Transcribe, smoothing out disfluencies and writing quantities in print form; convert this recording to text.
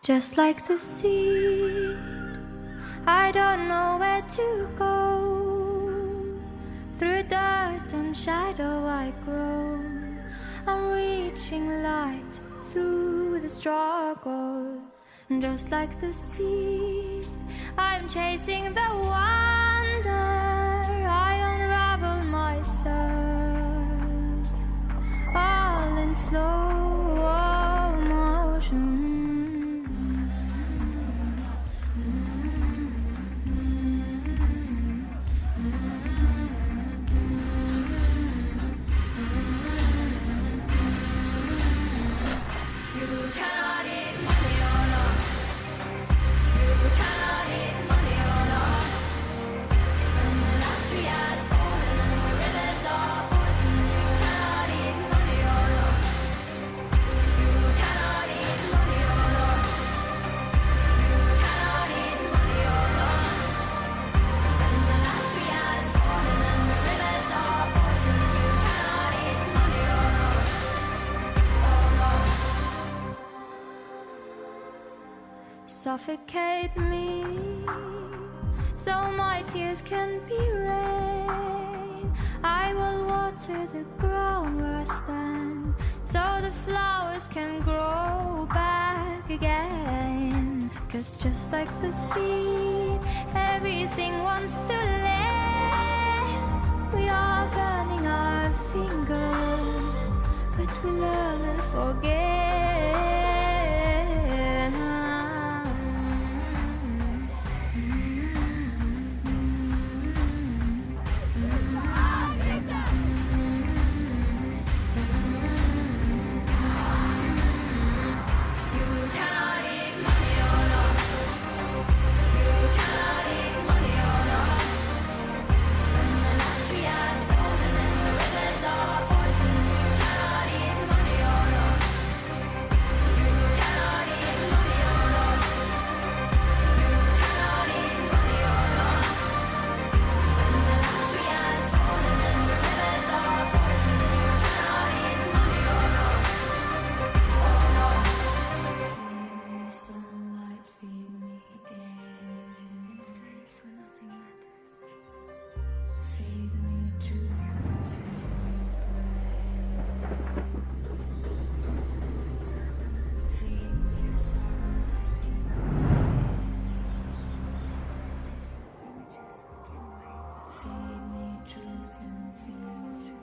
Just like the sea, I don't know where to go. Through dirt and shadow I grow. I'm reaching light through the struggle. Just like the sea, I'm chasing the wonder. I unravel myself, all in slow motion. Suffocate me, so my tears can be rain. I will water the ground where I stand, so the flowers can grow back again. 'Cause just like the sea, everything wants to land. We are burning our fingers, but we learn and forget. Truth and fear.